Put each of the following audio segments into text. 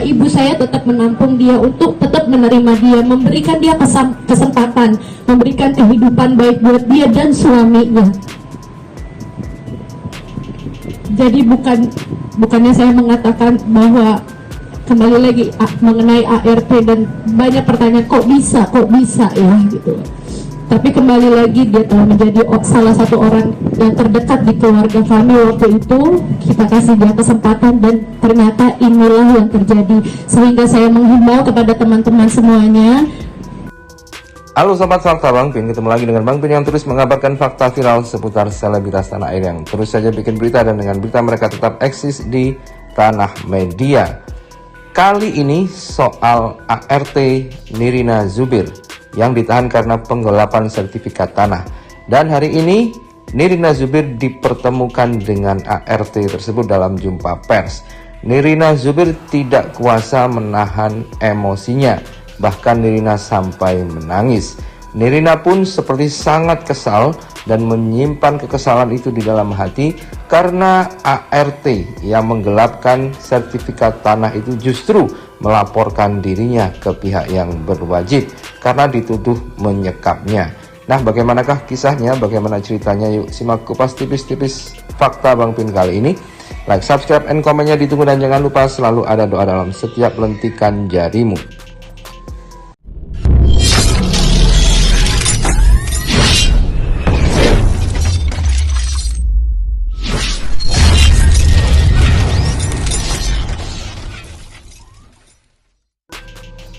ibu saya tetap menampung dia untuk tetap menerima dia, memberikan dia kesempatan, memberikan kehidupan baik buat dia dan suaminya. Jadi bukannya saya mengatakan bahwa kembali lagi mengenai ART dan banyak pertanyaan kok bisa ya gitu. Tapi kembali lagi dia telah menjadi salah satu orang yang terdekat di keluarga kami waktu itu. Kita kasih dia kesempatan dan ternyata inilah yang terjadi. Sehingga saya menghimbau kepada teman-teman semuanya. Halo Sobat Fakta Bang Pin, ketemu lagi dengan Bang Pin yang terus mengabarkan fakta viral seputar selebritas tanah air yang terus saja bikin berita, dan dengan berita mereka tetap eksis di tanah media. Kali ini soal ART Nirina Zubir yang ditahan karena penggelapan sertifikat tanah. Dan hari ini Nirina Zubir dipertemukan dengan ART tersebut dalam jumpa pers. Nirina Zubir tidak kuasa menahan emosinya, bahkan Nirina sampai menangis. Nirina pun seperti sangat kesal dan menyimpan kekesalan itu di dalam hati karena ART yang menggelapkan sertifikat tanah itu justru melaporkan dirinya ke pihak yang berwajib karena dituduh menyekapnya. Nah, bagaimanakah kisahnya, bagaimana ceritanya? Yuk simak kupas tipis-tipis fakta Bang Pin kali ini. Like, subscribe, and komennya ditunggu, dan jangan lupa selalu ada doa dalam setiap lentikan jarimu.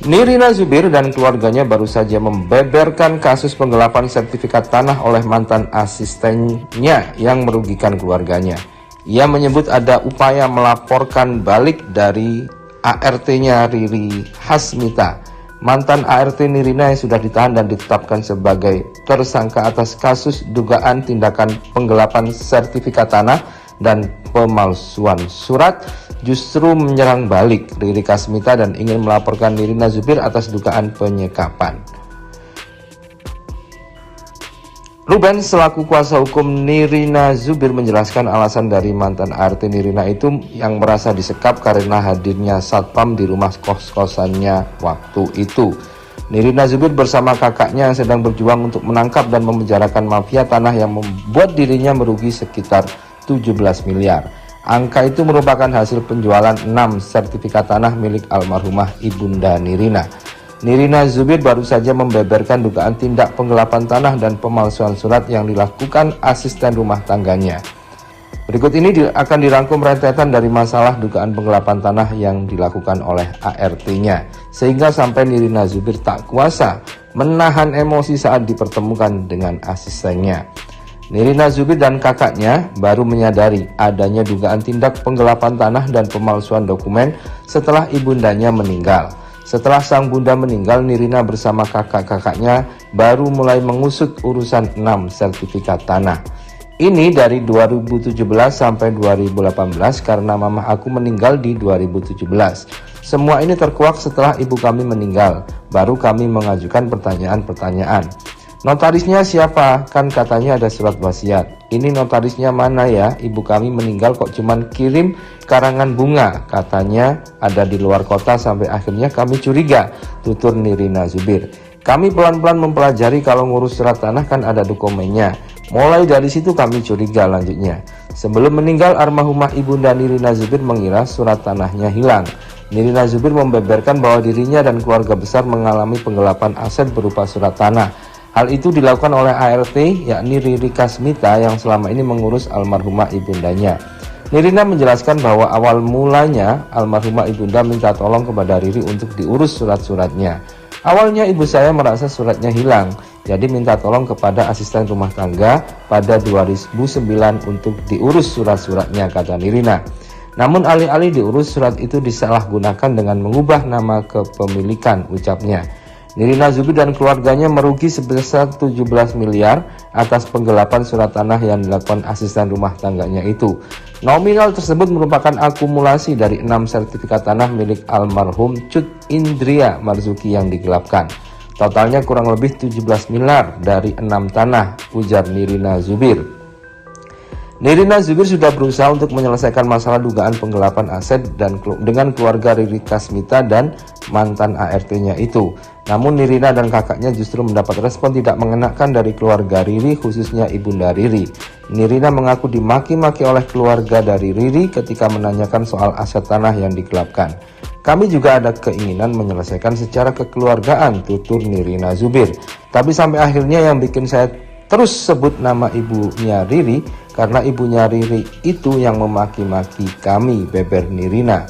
Nirina Zubir dan keluarganya baru saja membeberkan kasus penggelapan sertifikat tanah oleh mantan asistennya yang merugikan keluarganya. Ia menyebut ada upaya melaporkan balik dari ART-nya Riri Hasmita. Mantan ART Nirina yang sudah ditahan dan ditetapkan sebagai tersangka atas kasus dugaan tindakan penggelapan sertifikat tanah dan pemalsuan surat justru menyerang balik Riri Hasmita dan ingin melaporkan Nirina Zubir atas dugaan penyekapan. Ruben selaku kuasa hukum Nirina Zubir menjelaskan alasan dari mantan ART Nirina itu yang merasa disekap karena hadirnya satpam di rumah kos-kosannya waktu itu. Nirina Zubir bersama kakaknya yang sedang berjuang untuk menangkap dan memenjarakan mafia tanah yang membuat dirinya merugi sekitar 17 miliar. Angka itu merupakan hasil penjualan 6 sertifikat tanah milik almarhumah Ibunda Nirina. Nirina Zubir baru saja membeberkan dugaan tindak penggelapan tanah dan pemalsuan surat yang dilakukan asisten rumah tangganya. Berikut ini akan dirangkum rentetan dari masalah dugaan penggelapan tanah yang dilakukan oleh ART-nya, sehingga sampai Nirina Zubir tak kuasa menahan emosi saat dipertemukan dengan asistennya. Nirina Zubir dan kakaknya baru menyadari adanya dugaan tindak penggelapan tanah dan pemalsuan dokumen setelah ibundanya meninggal. Setelah sang bunda meninggal, Nirina bersama kakak-kakaknya baru mulai mengusut urusan 6 sertifikat tanah. Ini dari 2017 sampai 2018 karena mama aku meninggal di 2017. Semua ini terkuak setelah ibu kami meninggal, baru kami mengajukan pertanyaan-pertanyaan. Notarisnya siapa? Kan katanya ada surat wasiat. Ini notarisnya mana ya? Ibu kami meninggal kok cuman kirim karangan bunga. Katanya ada di luar kota sampai akhirnya kami curiga, tutur Nirina Zubir. Kami pelan-pelan mempelajari kalau ngurus surat tanah kan ada dokumennya. Mulai dari situ kami curiga, lanjutnya. Sebelum meninggal, almarhumah Ibunda Nirina Zubir mengira surat tanahnya hilang. Nirina Zubir membeberkan bahwa dirinya dan keluarga besar mengalami penggelapan aset berupa surat tanah. Hal itu dilakukan oleh ART, yakni Riri Hasmita yang selama ini mengurus almarhumah ibundanya. Nirina menjelaskan bahwa awal mulanya almarhumah ibunda minta tolong kepada Riri untuk diurus surat-suratnya. Awalnya ibu saya merasa suratnya hilang, jadi minta tolong kepada asisten rumah tangga pada 2009 untuk diurus surat-suratnya, kata Nirina. Namun alih-alih diurus, surat itu disalahgunakan dengan mengubah nama kepemilikan, ucapnya. Nirina Zubir dan keluarganya merugi sebesar 17 miliar atas penggelapan surat tanah yang dilakukan asisten rumah tangganya itu. Nominal tersebut merupakan akumulasi dari 6 sertifikat tanah milik almarhum Cut Indria Marzuki yang digelapkan. Totalnya kurang lebih 17 miliar dari 6 tanah, ujar Nirina Zubir. Nirina Zubir sudah berusaha untuk menyelesaikan masalah dugaan penggelapan aset dengan keluarga Riri Kasmita dan mantan ART-nya itu. Namun Nirina dan kakaknya justru mendapat respon tidak mengenakan dari keluarga Riri, khususnya ibunda Riri. Nirina mengaku dimaki-maki oleh keluarga dari Riri ketika menanyakan soal aset tanah yang digelapkan. Kami juga ada keinginan menyelesaikan secara kekeluargaan, tutur Nirina Zubir. Tapi sampai akhirnya yang bikin saya terus sebut nama ibunya Riri karena ibunya Riri itu yang memaki-maki kami, beber Nirina.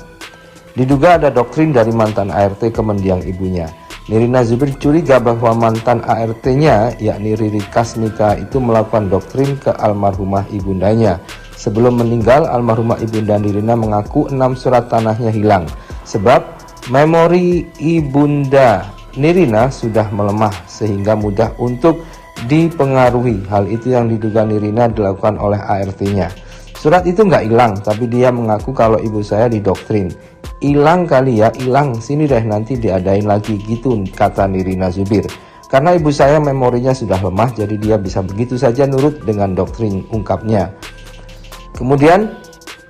Diduga ada doktrin dari mantan ART ke mendiang ibunya. Nirina Zubir curiga bahwa mantan ART-nya, yakni Riri Kasmita, itu melakukan doktrin ke almarhumah ibundanya. Sebelum meninggal, almarhumah ibunda Nirina mengaku 6 surat tanahnya hilang. Sebab memori ibunda Nirina sudah melemah sehingga mudah untuk dipengaruhi. Hal itu yang diduga Nirina dilakukan oleh ART-nya. Surat itu nggak hilang, tapi dia mengaku kalau ibu saya didoktrin. Hilang kali ya, hilang, sini deh nanti diadain lagi gitu, kata Nirina Zubir. Karena ibu saya memorinya sudah lemah, jadi dia bisa begitu saja nurut dengan doktrin, ungkapnya. Kemudian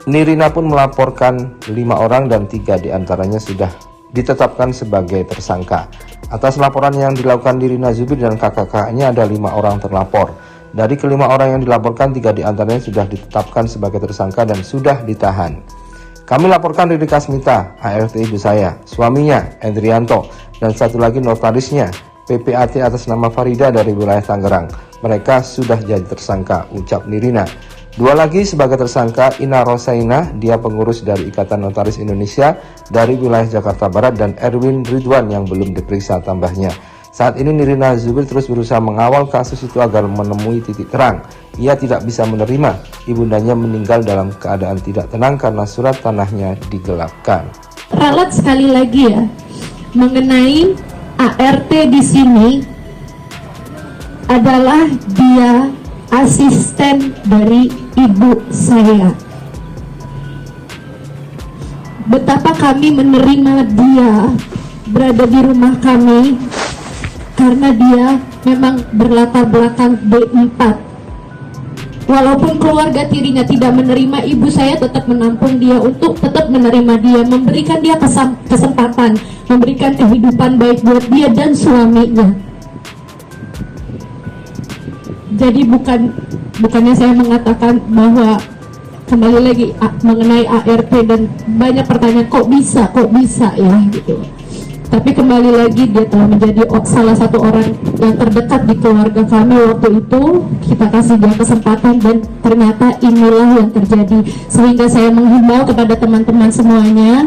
Nirina pun melaporkan 5 orang dan 3 diantaranya sudah ditetapkan sebagai tersangka. Atas laporan yang dilakukan Nirina Zubir dan kakak-kakaknya ada 5 orang terlapor. Dari kelima orang yang dilaporkan, 3 diantaranya sudah ditetapkan sebagai tersangka dan sudah ditahan. Kami laporkan Riri Kasmita, ART ibu saya, suaminya Endrianto, dan satu lagi notarisnya, PPAT atas nama Farida dari wilayah Tangerang. Mereka sudah jadi tersangka, ucap Nirina. 2 lagi sebagai tersangka, Ina Rosaina, dia pengurus dari Ikatan Notaris Indonesia dari wilayah Jakarta Barat, dan Erwin Ridwan yang belum diperiksa, tambahnya. Saat ini Nirina Zubir terus berusaha mengawal kasus itu agar menemui titik terang. Ia tidak bisa menerima ibundanya meninggal dalam keadaan tidak tenang karena surat tanahnya digelapkan. Ralat sekali lagi ya, mengenai ART di sini adalah dia asisten dari ibu saya. Betapa kami menerima dia berada di rumah kami karena dia memang berlatar belakang B4. Walaupun keluarga tirinya tidak menerima, ibu saya tetap menampung dia untuk tetap menerima dia, memberikan dia kesempatan, memberikan kehidupan baik buat dia dan suaminya. Jadi bukannya saya mengatakan bahwa kembali lagi mengenai ART dan banyak pertanyaan kok bisa ya gitu. Tapi kembali lagi dia telah menjadi salah satu orang yang terdekat di keluarga kami waktu itu. Kita kasih dia kesempatan dan ternyata inilah yang terjadi. Sehingga saya menghimbau kepada teman-teman semuanya